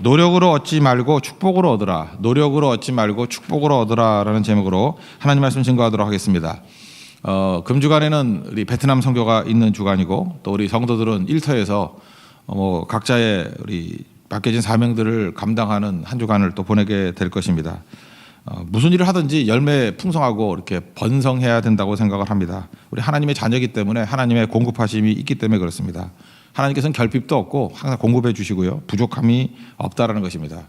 노력으로 얻지 말고 축복으로 얻으라. 노력으로 얻지 말고 축복으로 얻으라라는 제목으로 하나님 말씀 증거하도록 하겠습니다. 금주간에는 우리 베트남 선교가 있는 주간이고 또 우리 성도들은 일터에서 각자의 우리 맡겨진 사명들을 감당하는 한 주간을 또 보내게 될 것입니다. 무슨 일을 하든지 열매 풍성하고 이렇게 번성해야 된다고 생각을 합니다. 우리 하나님의 자녀이기 때문에 하나님의 공급하심이 있기 때문에 그렇습니다. 하나님께서는 결핍도 없고 항상 공급해 주시고요. 부족함이 없다라는 것입니다.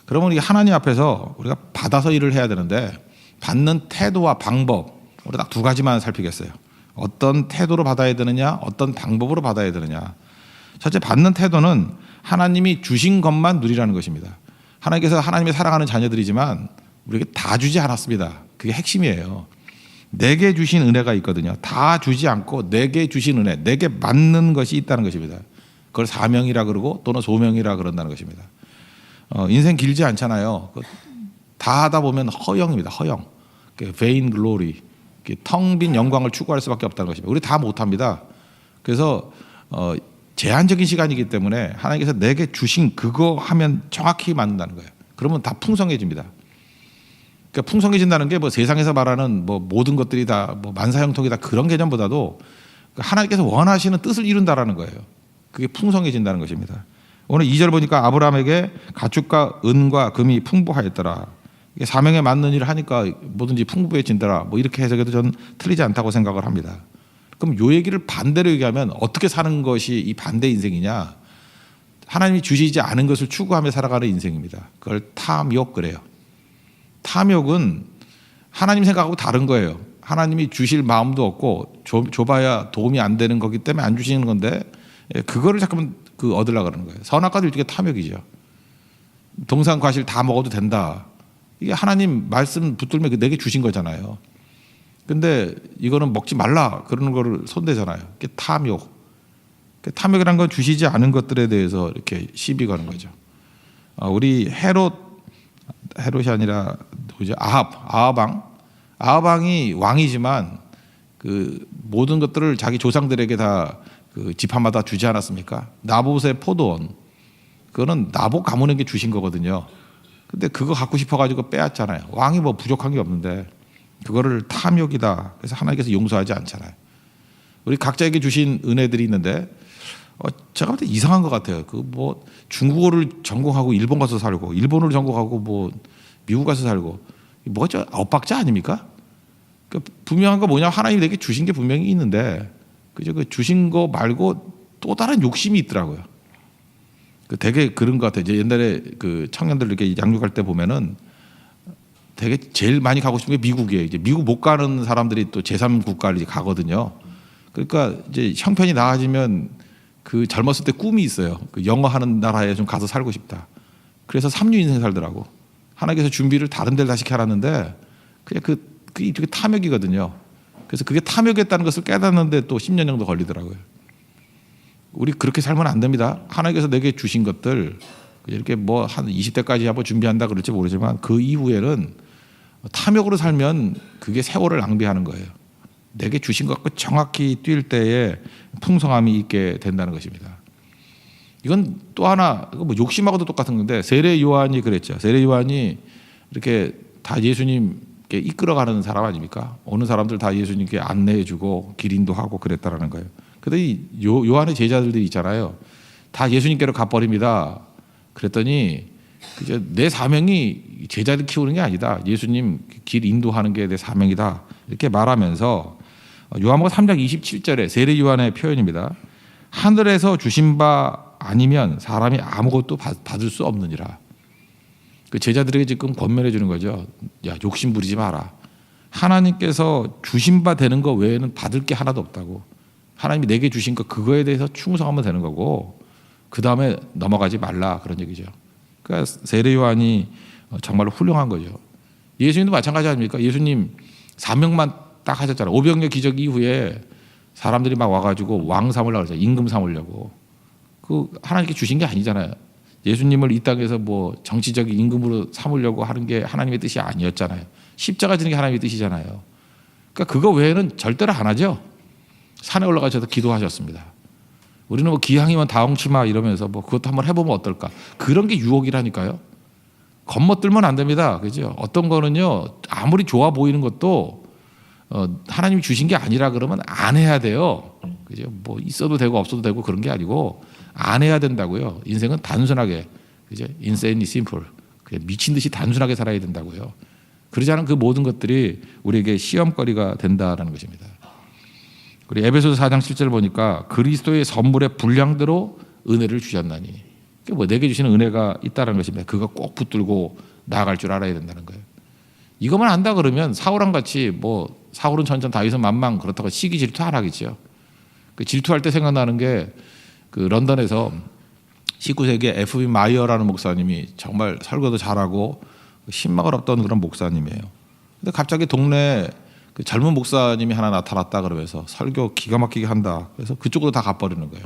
그러면 이 하나님 앞에서 우리가 받아서 일을 해야 되는데 받는 태도와 방법, 우리 딱 두 가지만 살피겠어요. 어떤 태도로 받아야 되느냐, 어떤 방법으로 받아야 되느냐. 첫째, 받는 태도는 하나님이 주신 것만 누리라는 것입니다. 하나님께서 하나님의 사랑하는 자녀들이지만 우리에게 다 주지 않았습니다. 그게 핵심이에요. 내게 주신 은혜가 있거든요. 다 주지 않고 내게 주신 은혜, 내게 맞는 것이 있다는 것입니다. 그걸 사명이라 그러고 또는 소명이라 그런다는 것입니다. 인생 길지 않잖아요. 다 하다 보면 허영입니다. 허영. vain glory. 텅 빈 영광을 추구할 수밖에 없다는 것입니다. 우리 다 못합니다. 그래서 제한적인 시간이기 때문에 하나님께서 내게 주신 그거 하면 정확히 맞는다는 거예요. 그러면 다 풍성해집니다. 그러니까 풍성해진다는 게 세상에서 말하는 모든 것들이 다 만사형통이다 그런 개념보다도 하나님께서 원하시는 뜻을 이룬다라는 거예요. 그게 풍성해진다는 것입니다. 오늘 2절 보니까 아브라함에게 가축과 은과 금이 풍부하였더라. 이게 사명에 맞는 일을 하니까 뭐든지 풍부해진더라. 이렇게 해석해도 저는 틀리지 않다고 생각을 합니다. 그럼 요 얘기를 반대로 얘기하면 어떻게 사는 것이 이 반대 인생이냐? 하나님이 주시지 않은 것을 추구하며 살아가는 인생입니다. 그걸 탐욕 그래요. 탐욕은 하나님 생각하고 다른 거예요. 하나님이 주실 마음도 없고 줘봐야 도움이 안 되는 거기 때문에 안 주시는 건데 그거를 자꾸만 얻으려고 그러는 거예요. 선악과도 이게 탐욕이죠. 동산 과실 다 먹어도 된다. 이게 하나님 말씀 붙들면 내게 주신 거잖아요. 근데 이거는 먹지 말라 그러는 거를 손대잖아요. 그게 탐욕. 탐욕이라는 건 주시지 않은 것들에 대해서 이렇게 시비 거는 거죠. 우리 헤롯이 아니라 누구죠? 아합왕이 왕이지만 그 모든 것들을 자기 조상들에게 다 그 지파마다 주지 않았습니까? 나봇의 포도원 그거는 나봇 가문에게 주신 거거든요. 근데 그거 갖고 싶어가지고 빼앗잖아요. 왕이 부족한 게 없는데 그거를 탐욕이다. 그래서 하나님께서 용서하지 않잖아요. 우리 각자에게 주신 은혜들이 있는데 제가 볼 때 이상한 것 같아요. 중국어를 전공하고 일본 가서 살고 일본어를 전공하고 미국 가서 살고 뭐죠? 엇박자 아닙니까? 분명한 거 뭐냐? 하나님이 내게 주신 게 분명히 있는데 그죠? 그 주신 거 말고 또 다른 욕심이 있더라고요. 되게 그런 것 같아요. 이제 옛날에 그 청년들 이렇게 양육할 때 보면은 되게 제일 많이 가고 싶은 게 미국이에요. 이제 미국 못 가는 사람들이 또 제3국가를 이제 가거든요. 그러니까 이제 형편이 나아지면 그 젊었을 때 꿈이 있어요. 그 영어 하는 나라에 좀 가서 살고 싶다. 그래서 3류 인생 살더라고. 하나님께서 준비를 다른 데를 다 시켜놨는데 그냥 그게 탐욕이거든요. 그래서 그게 탐욕이었다는 것을 깨닫는데 또 10년 정도 걸리더라고요. 우리 그렇게 살면 안 됩니다. 하나님께서 내게 주신 것들 이렇게 한 20대까지 한번 준비한다 그럴지 모르지만 그 이후에는 탐욕으로 살면 그게 세월을 낭비하는 거예요. 내게 주신 것 갖고 정확히 뛸 때에 풍성함이 있게 된다는 것입니다. 이건 또 하나 욕심하고도 똑같은 건데 세례 요한이 그랬죠. 세례 요한이 이렇게 다 예수님께 이끌어가는 사람 아닙니까? 오는 사람들 다 예수님께 안내해주고 길 인도하고 그랬다라는 거예요. 근데 이 요한의 제자들이 있잖아요. 다 예수님께로 가버립니다. 그랬더니 내 사명이 제자들 키우는 게 아니다. 예수님 길 인도하는 게 내 사명이다. 이렇게 말하면서 요한복음 3장 27절에 세례 요한의 표현입니다. 하늘에서 주신 바 아니면 사람이 아무것도 받을 수 없느니라. 그 제자들에게 지금 권면해 주는 거죠. 야, 욕심 부리지 마라. 하나님께서 주신 바 되는 거 외에는 받을 게 하나도 없다고. 하나님이 내게 주신 거 그거에 대해서 충성하면 되는 거고 그 다음에 넘어가지 말라 그런 얘기죠. 그러니까 세례 요한이 정말로 훌륭한 거죠. 예수님도 마찬가지 아닙니까? 예수님 사명만 딱 하셨잖아요. 오병이어 기적 이후에 사람들이 막 와가지고 왕 삼으려고 그러죠. 임금 삼으려고. 그 하나님께 주신 게 아니잖아요. 예수님을 이 땅에서 정치적인 임금으로 삼으려고 하는 게 하나님의 뜻이 아니었잖아요. 십자가 지는 게 하나님의 뜻이잖아요. 그러니까 그거 외에는 절대로 안 하죠. 산에 올라가셔서 기도하셨습니다. 우리는 뭐 기왕이면 다홍치마 이러면서 뭐 그것도 한번 해보면 어떨까. 그런 게 유혹이라니까요. 겉멋들면 안 됩니다. 그죠? 어떤 거는요 아무리 좋아 보이는 것도 하나님이 주신 게 아니라 그러면 안 해야 돼요. 그죠? 뭐 있어도 되고 없어도 되고 그런 게 아니고 안 해야 된다고요. 인생은 단순하게, 그죠? insanely simple. 그냥 미친 듯이 단순하게 살아야 된다고요. 그러지 않은 그 모든 것들이 우리에게 시험거리가 된다라는 것입니다. 우리 에베소서 4장 7절 보니까 그리스도의 선물의 분량대로 은혜를 주셨나니, 뭐 내게 주시는 은혜가 있다는 것입니다. 그거 꼭 붙들고 나아갈 줄 알아야 된다는 거예요. 이것만 안다 그러면 사울랑 같이 뭐 사울은 천천 다윗은 만망 그렇다고 시기 질투 안 하겠죠. 그 질투할 때 생각나는 게 그 런던에서 19세기에 F.B. 마이어라는 목사님이 정말 설교도 잘하고 신망을 얻던 그런 목사님이에요. 근데 갑자기 동네에 그 젊은 목사님이 하나 나타났다 그러면서 설교 기가 막히게 한다. 그래서 그쪽으로 다 가버리는 거예요.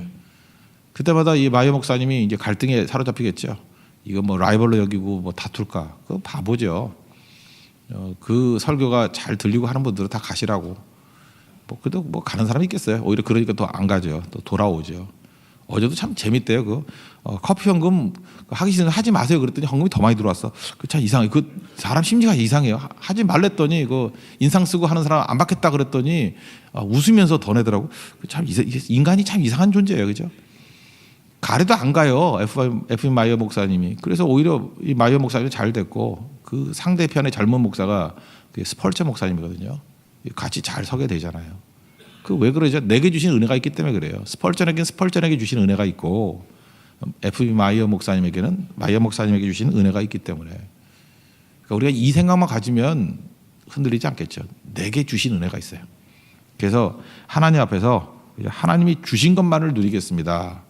그때마다 이 마이어 목사님이 이제 갈등에 사로잡히겠죠. 이거 뭐 라이벌로 여기고 뭐 다툴까? 그거 바보죠. 그 설교가 잘 들리고 하는 분들은 다 가시라고. 뭐 그래도 뭐 가는 사람이 있겠어요. 오히려 그러니까 더 안 가죠. 또 돌아오죠. 어제도 참 재밌대요. 그 커피 현금 하기 전에 하지 마세요. 그랬더니 현금이 더 많이 들어왔어. 그 참 이상해. 그 사람 심리가 이상해요. 하지 말랬더니 그 인상 쓰고 하는 사람 안 받겠다 그랬더니 웃으면서 더 내더라고. 참 인간이 참 이상한 존재예요, 그죠? 가래도 안 가요. F. 마이어 목사님이. 그래서 오히려 이 마이어 목사님이 잘 됐고 그 상대편의 젊은 목사가 스펄처 목사님이거든요. 같이 잘 서게 되잖아요. 그 왜 그러죠? 내게 주신 은혜가 있기 때문에 그래요. 스펄전에게는 스펄전에게 주신 은혜가 있고 F. 마이어 목사님에게는 마이어 목사님에게 주신 은혜가 있기 때문에, 그러니까 우리가 이 생각만 가지면 흔들리지 않겠죠. 내게 주신 은혜가 있어요. 그래서 하나님 앞에서 하나님이 주신 것만을 누리겠습니다.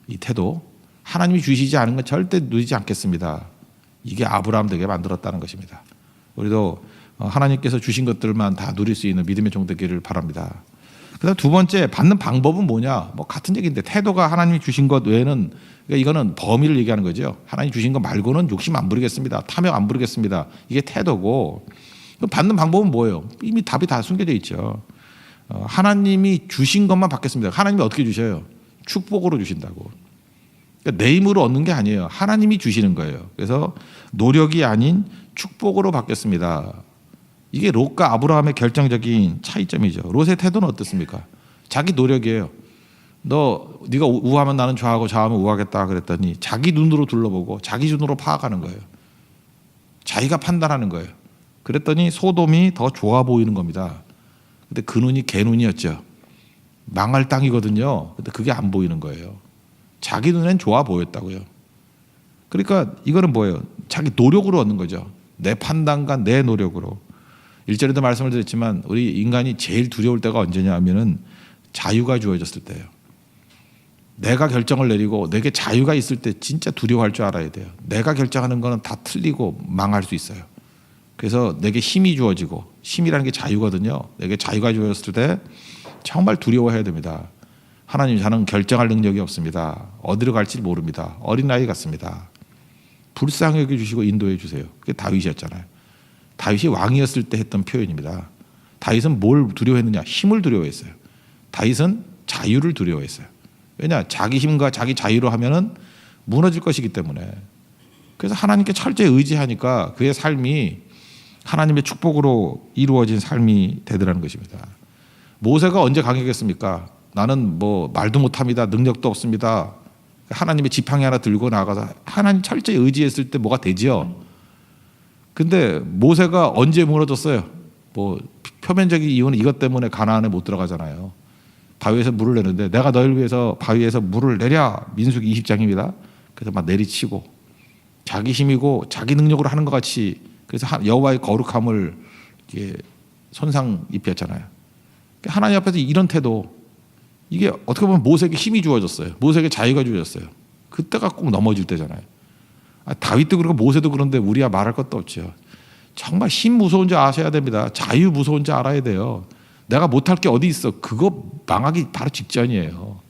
이 태도, 하나님이 주시지 않은 건 절대 누리지 않겠습니다. 이게 아브라함 되게 만들었다는 것입니다. 우리도 하나님께서 주신 것들만 다 누릴 수 있는 믿음의 종 되기를 바랍니다. 그다음 두 번째, 받는 방법은 뭐냐? 뭐 같은 얘기인데 태도가 하나님이 주신 것 외에는, 그러니까 이거는 범위를 얘기하는 거죠. 하나님 주신 것 말고는 욕심 안 부리겠습니다. 탐욕 안 부리겠습니다. 이게 태도고, 받는 방법은 뭐예요? 이미 답이 다 숨겨져 있죠. 하나님이 주신 것만 받겠습니다. 하나님이 어떻게 주셔요? 축복으로 주신다고. 그러니까 내 힘으로 얻는 게 아니에요. 하나님이 주시는 거예요. 그래서 노력이 아닌 축복으로 받겠습니다. 이게 롯과 아브라함의 결정적인 차이점이죠. 롯의 태도는 어떻습니까? 자기 노력이에요. 네가 우하면 나는 좌하고 좌하면 우하겠다 그랬더니 자기 눈으로 둘러보고 자기 눈으로 파악하는 거예요. 자기가 판단하는 거예요. 그랬더니 소돔이 더 좋아 보이는 겁니다. 근데 그 눈이 개 눈이었죠. 망할 땅이거든요. 근데 그게 안 보이는 거예요. 자기 눈엔 좋아 보였다고요. 그러니까 이거는 뭐예요? 자기 노력으로 얻는 거죠. 내 판단과 내 노력으로. 1절에도 말씀을 드렸지만 우리 인간이 제일 두려울 때가 언제냐 하면은 자유가 주어졌을 때예요. 내가 결정을 내리고 내게 자유가 있을 때 진짜 두려워할 줄 알아야 돼요. 내가 결정하는 거는 다 틀리고 망할 수 있어요. 그래서 내게 힘이 주어지고, 힘이라는 게 자유거든요. 내게 자유가 주어졌을 때 정말 두려워해야 됩니다. 하나님, 저는 결정할 능력이 없습니다. 어디로 갈지 모릅니다. 어린아이 같습니다. 불쌍히 여겨주시고 인도해 주세요. 그게 다윗이었잖아요. 다윗이 왕이었을 때 했던 표현입니다. 다윗은 뭘 두려워했느냐? 힘을 두려워했어요. 다윗은 자유를 두려워했어요. 왜냐? 자기 힘과 자기 자유로 하면은 무너질 것이기 때문에. 그래서 하나님께 철저히 의지하니까 그의 삶이 하나님의 축복으로 이루어진 삶이 되더라는 것입니다. 모세가 언제 강했겠습니까? 나는 뭐 말도 못합니다. 능력도 없습니다. 하나님의 지팡이 하나 들고 나가서 하나님 철저히 의지했을 때 뭐가 되지요? 근데 모세가 언제 무너졌어요? 뭐 표면적인 이유는 이것 때문에 가나안에 못 들어가잖아요. 바위에서 물을 내는데 내가 너희를 위해서 바위에서 물을 내랴. 민수기 20장입니다. 그래서 막 내리치고 자기 힘이고 자기 능력으로 하는 것 같이, 그래서 여호와의 거룩함을 손상 입혔잖아요. 하나님 앞에서 이런 태도, 이게 어떻게 보면 모세에게 힘이 주어졌어요. 모세에게 자유가 주어졌어요. 그때가 꼭 넘어질 때잖아요. 다윗도 그렇고 모세도 그런데 우리야 말할 것도 없죠. 정말 힘 무서운 줄 아셔야 됩니다. 자유 무서운 줄 알아야 돼요. 내가 못할 게 어디 있어. 그거 망하기 바로 직전이에요.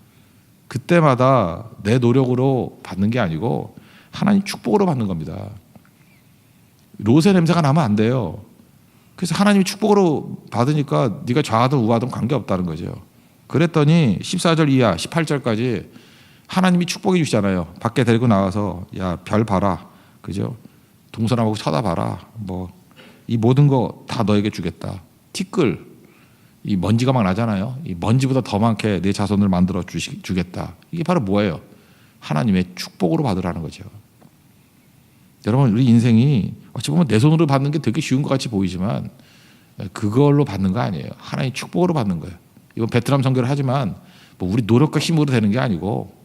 그때마다 내 노력으로 받는 게 아니고 하나님 축복으로 받는 겁니다. 롯의 냄새가 나면 안 돼요. 그래서 하나님이 축복으로 받으니까 네가 좌하든 우하든 관계없다는 거죠. 그랬더니 14절 이하 18절까지 하나님이 축복해 주시잖아요. 밖에 데리고 나와서 야, 별 봐라. 그죠? 동서남북 쳐다봐라. 뭐 이 모든 거 다 너에게 주겠다. 티끌 이 먼지가 막 나잖아요. 이 먼지보다 더 많게 내 자손을 만들어 주겠다. 이게 바로 뭐예요? 하나님의 축복으로 받으라는 거죠. 여러분 우리 인생이 어찌 보면 내 손으로 받는 게 되게 쉬운 것 같이 보이지만 그걸로 받는 거 아니에요. 하나님의 축복으로 받는 거예요. 이건 베트남 선교를 하지만 뭐 우리 노력과 힘으로 되는 게 아니고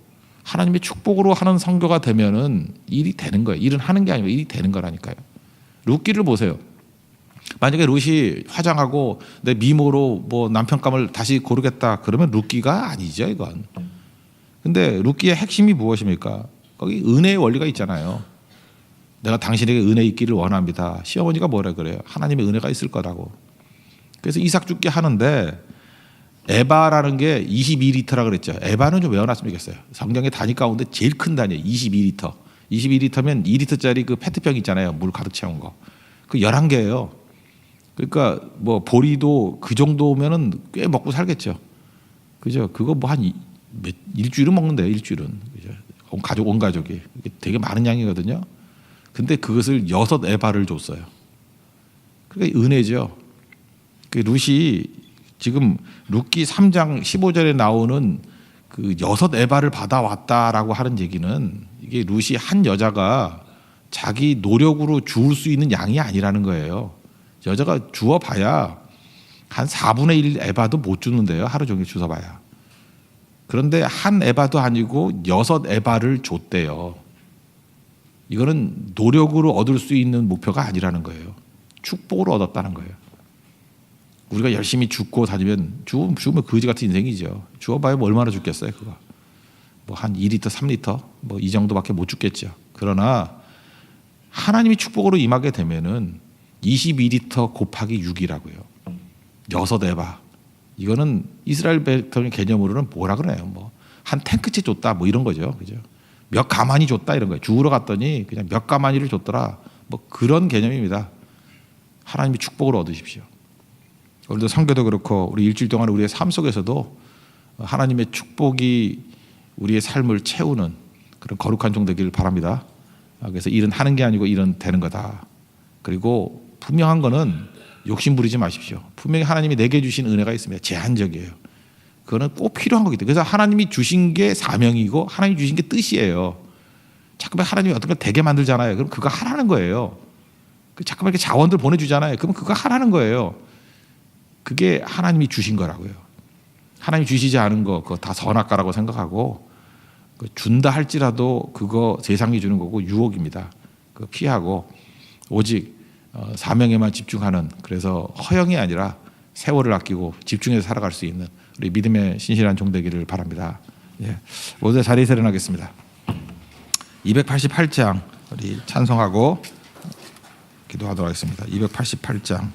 하나님의 축복으로 하는 선교가 되면은 일이 되는 거예요. 일은 하는 게 아니고 일이 되는 거라니까요. 룻기를 보세요. 만약에 룻이 화장하고 내 미모로 뭐 남편감을 다시 고르겠다 그러면 룻기가 아니죠, 이건. 근데 룻기의 핵심이 무엇입니까? 거기 은혜의 원리가 있잖아요. 내가 당신에게 은혜 있기를 원합니다. 시어머니가 뭐라 그래요? 하나님의 은혜가 있을 거라고. 그래서 이삭 죽게 하는데 에바라는 게 22리터라 그랬죠. 에바는 좀 외워놨으면 좋겠어요. 성경의 단위 가운데 제일 큰 단위예요. 22리터. 22리터면 2리터짜리 그 페트병 있잖아요. 물 가득 채운 거. 그 11개예요. 그러니까 뭐 보리도 그 정도면은 꽤 먹고 살겠죠. 그죠? 그거 뭐 한 일주일은 먹는데요. 일주일은. 그죠? 온 가족이. 되게 많은 양이거든요. 근데 그것을 6에바를 줬어요. 그러니까 은혜죠. 그 룻이 지금 룻기 3장 15절에 나오는 그 6에바를 받아왔다라고 하는 얘기는 이게 룻이 한 여자가 자기 노력으로 주울 수 있는 양이 아니라는 거예요. 여자가 주어봐야 한 4분의 1 에바도 못 주는데요. 하루 종일 주워봐야. 그런데 한 에바도 아니고 6에바를 줬대요. 이거는 노력으로 얻을 수 있는 목표가 아니라는 거예요. 축복으로 얻었다는 거예요. 우리가 열심히 죽고 다니면 죽으면 거지 같은 인생이죠. 주어봐야 뭐 얼마나 죽겠어요, 그거. 뭐 한 2리터, 3리터 뭐 이 정도밖에 못 죽겠죠. 그러나 하나님이 축복으로 임하게 되면은 22리터 곱하기 6이라고요. 6에바. 이거는 이스라엘 백성의 개념으로는 뭐라 그래요? 뭐 한 탱크째 줬다 뭐 이런 거죠. 그죠? 몇 가마니 줬다 이런 거예요. 죽으러 갔더니 그냥 몇 가마니를 줬더라. 뭐 그런 개념입니다. 하나님이 축복을 얻으십시오. 오늘도 선교도 그렇고 우리 일주일 동안 우리의 삶 속에서도 하나님의 축복이 우리의 삶을 채우는 그런 거룩한 종 되기를 바랍니다. 그래서 일은 하는 게 아니고 일은 되는 거다. 그리고 분명한 거는 욕심 부리지 마십시오. 분명히 하나님이 내게 주신 은혜가 있습니다. 제한적이에요. 그거는 꼭 필요한 거기 때문에. 그래서 하나님이 주신 게 사명이고 하나님이 주신 게 뜻이에요. 자꾸만 하나님이 어떤 걸 되게 만들잖아요. 그럼 그거 하라는 거예요. 자꾸만 이렇게 자원들 보내주잖아요. 그럼 그거 하라는 거예요. 그게 하나님이 주신 거라고요. 하나님이 주시지 않은 거 그거 다 선악과라고 생각하고 준다 할지라도 그거 세상이 주는 거고 유혹입니다. 그거 피하고 오직 사명에만 집중하는, 그래서 허영이 아니라 세월을 아끼고 집중해서 살아갈 수 있는 우리 믿음의 신실한 종 되기를 바랍니다. 예. 모두 자리에 일어나겠습니다. 288장 우리 찬송하고 기도하도록 하겠습니다. 288장